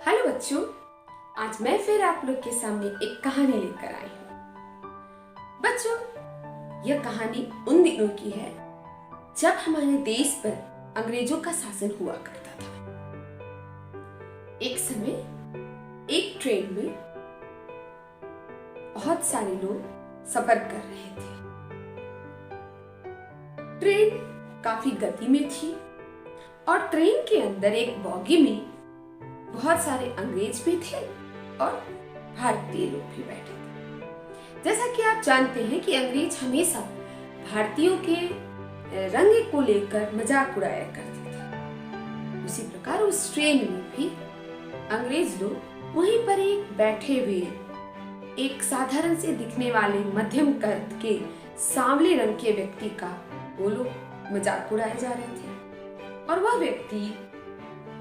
Hello बच्चों, आज मैं फिर आप लोग के सामने एक कहानी लेकर आई हूँ। बच्चों, यह कहानी उन दिनों की है जब हमारे देश पर अंग्रेजों का शासन हुआ करता था। एक समय एक ट्रेन में बहुत सारे लोग सफर कर रहे थे। ट्रेन काफी गति में थी और ट्रेन के अंदर एक बॉगी में बहुत सारे अंग्रेज भी थे और भारतीय लोग भी बैठे थे। जैसा कि आप जानते हैं कि अंग्रेज हमेशा भारतीयों के रंग को लेकर मजाक उड़ाया करते थे। उसी प्रकार उस ट्रेन में भी अंग्रेज लोग वहीं पर एक बैठे हुए एक साधारण से दिखने वाले मध्यम कद के सांवले रंग के व्यक्ति का वो लोग मजाक उड़ाए जा रहे थे और वह व्यक्ति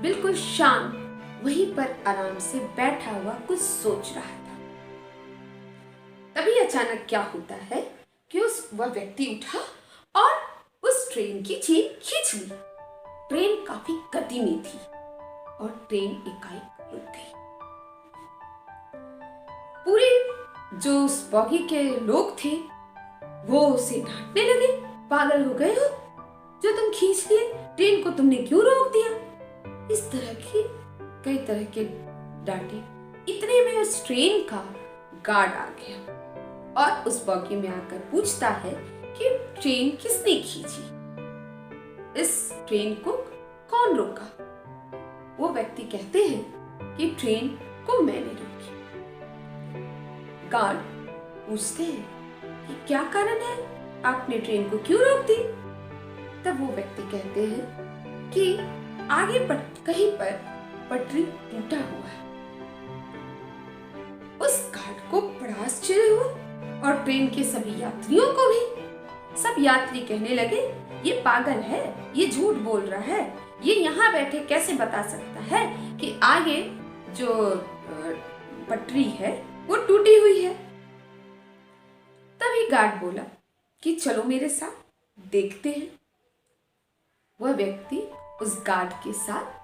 बिल्कुल शांत वहीं पर आराम से बैठा हुआ कुछ सोच रहा था। तभी अचानक क्या होता है कि वह व्यक्ति उठा और उस ट्रेन की चेन खींच ली। ट्रेन काफी गति में थी और ट्रेन एकाएक रुक गई। पूरे जो उस बॉगी के लोग थे वो उसे डांटने लगे, पागल हो गए हो, जो तुम खींच लिए ट्रेन को तुमने क्यों रोक दिया। इस तरह की कई तरह के डांटे। इतने में उस ट्रेन का गार्ड आ गया और उस बॉगी में आकर पूछता है कि ट्रेन किसने खींची, इस ट्रेन को कौन रोका। वो व्यक्ति कहते हैं कि ट्रेन को मैंने रोकी। गार्ड पूछते हैं कि क्या कारण है, आपने ट्रेन को क्यों रोक दी। तब वो व्यक्ति कहते हैं कि आगे कहीं पर पटरी टूटा हुआ है। उस गार्ड को बड़ा आश्चर्य हुआ और ट्रेन के सभी यात्रियों को भी। सब यात्री कहने लगे, ये पागल है, ये झूठ बोल रहा है, ये यहाँ बैठे कैसे बता सकता है कि आगे जो पटरी है वो टूटी हुई है। तभी गार्ड बोला कि चलो मेरे साथ देखते हैं। वह व्यक्ति उस गार्ड के साथ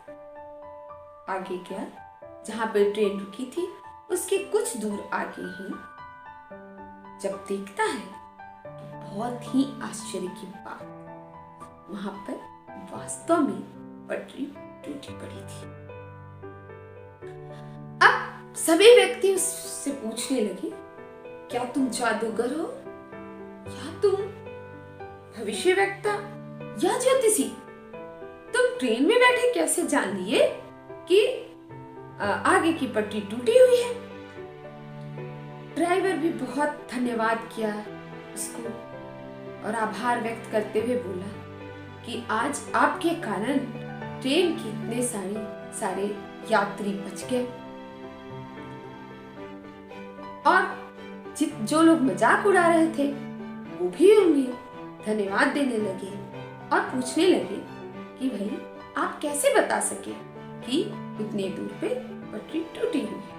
आगे गया। जहां पर ट्रेन रुकी थी उसके कुछ दूर आगे ही जब देखता है तो बहुत ही आश्चर्य की बात, वहां पर वास्तव में पटरी टूटी पड़ी थी। अब सभी व्यक्ति उससे पूछने लगे, क्या तुम जादूगर हो या तुम भविष्यवक्ता या ज्योतिषी, तुम ट्रेन में बैठे कैसे जान लिए कि आगे की पटरी टूटी हुई है। ड्राइवर भी बहुत धन्यवाद किया उसको और आभार व्यक्त करते हुए बोला कि आज आपके कारण ट्रेन के इतने सारे यात्री बच गए। और जो लोग मजाक उड़ा रहे थे वो भी उन्हें धन्यवाद देने लगे और पूछने लगे कि भाई आप कैसे बता सके कि उतने दूर पे पटरी टूटी हुई है।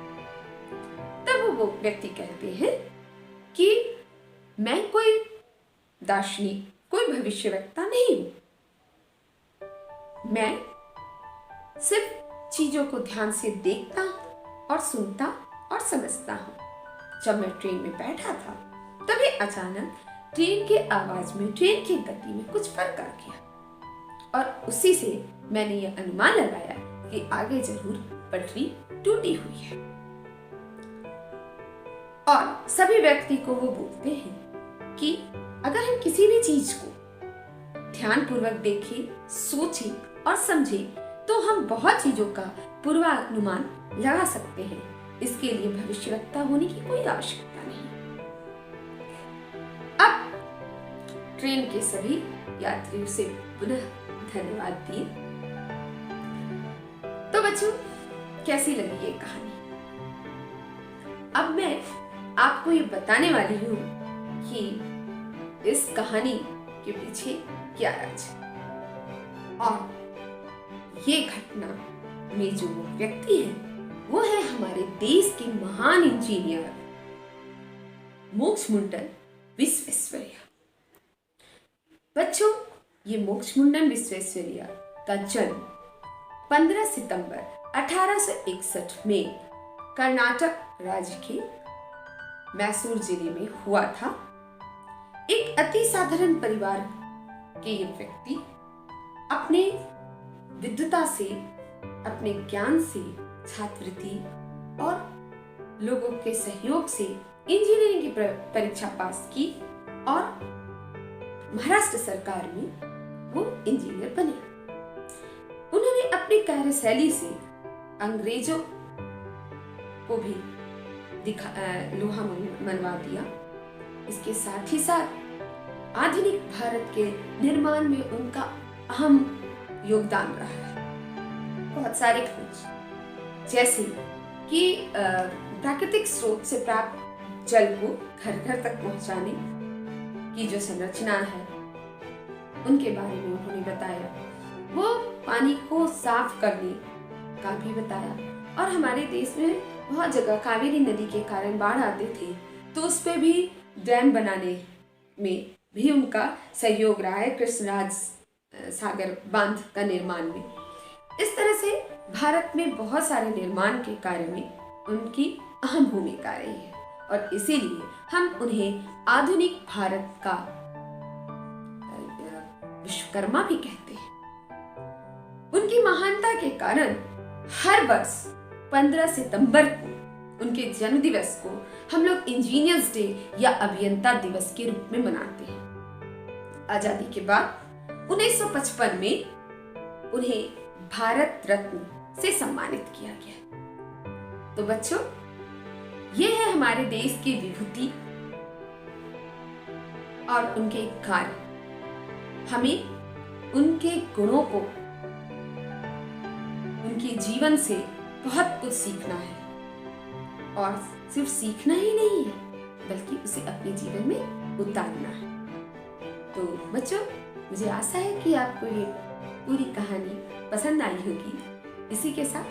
तब वो व्यक्ति कहते हैं कि मैं कोई दार्शनिक, कोई भविष्यवक्ता नहीं हूं, मैं सिर्फ चीजों को ध्यान से देखता और सुनता और समझता हूं। जब मैं ट्रेन में बैठा था तभी अचानक ट्रेन के आवाज में, ट्रेन की गति में कुछ फर्क आ गया और उसी से मैंने यह अनुमान लगाया कि आगे जरूर पटरी टूटी हुई है। और सभी व्यक्ति को वो बोलते हैं कि अगर हम किसी भी चीज को ध्यानपूर्वक देखें, सोचें और समझें तो हम बहुत चीजों का पूर्वानुमान लगा सकते हैं। इसके लिए भविष्यवक्ता होने की कोई आवश्यकता नहीं। अब ट्रेन के सभी यात्रियों से पुनः धन्यवाद दिए। तो बच्चों, कैसी लगी ये कहानी। अब मैं आपको ये बताने वाली हूँ कि इस कहानी के पीछे क्या राज है। और ये घटना में जो व्यक्ति है वो है हमारे देश के महान इंजीनियर मोक्षगुंडम विश्वेश्वरैया। बच्चों, ये मोक्षगुंडम विश्वेश्वरैया का जन्म 15 सितंबर 1861 में कर्नाटक राज्य के मैसूर जिले में हुआ था। एक अति साधारण परिवार के ये व्यक्ति अपने विद्वता से, अपने ज्ञान से, छात्रवृत्ति और लोगों के सहयोग से इंजीनियरिंग की परीक्षा पास की और महाराष्ट्र सरकार में वो इंजीनियर बने। उन्होंने अपनी कार्यशैली से अंग्रेजों को भी लोहा मनवा दिया। इसके साथ ही साथ आधुनिक भारत के निर्माण में उनका अहम योगदान रहा है। बहुत सारे खोज, जैसे कि प्राकृतिक स्रोत से प्राप्त जल को घर घर तक पहुंचाने की जो संरचना है उनके बारे में उन्होंने बताया। वो पानी को साफ करने का भी बताया। और हमारे देश में बहुत जगह कावेरी नदी के कारण बाढ़ आते थे, तो उस पे भी डैम बनाने में भी उनका सहयोग रहा है, कृष्णराज सागर बांध का निर्माण में। इस तरह से भारत में बहुत सारे निर्माण के कार्य में उनकी अहम भूमिका रही है और इसीलिए हम उन्हें आधुनिक भारत का विश्वकर्मा भी कहते हैं। उनकी महानता के कारण हर वर्ष 15 सितंबर को उनके जन्म दिवस को हम लोग इंजीनियर्स डे या अभियंता दिवस के रूप में मनाते हैं। आजादी के बाद 1955 में उन्हें भारत रत्न से सम्मानित किया गया। तो बच्चों, ये है हमारे देश की विभूति और उनके कार्य। हमें उनके गुणों को, उनके जीवन से बहुत कुछ सीखना है और सिर्फ सीखना ही नहीं है बल्कि उसे अपने जीवन में उतारना है। तो बच्चों, मुझे आशा है कि आपको ये पूरी कहानी पसंद आई होगी। इसी के साथ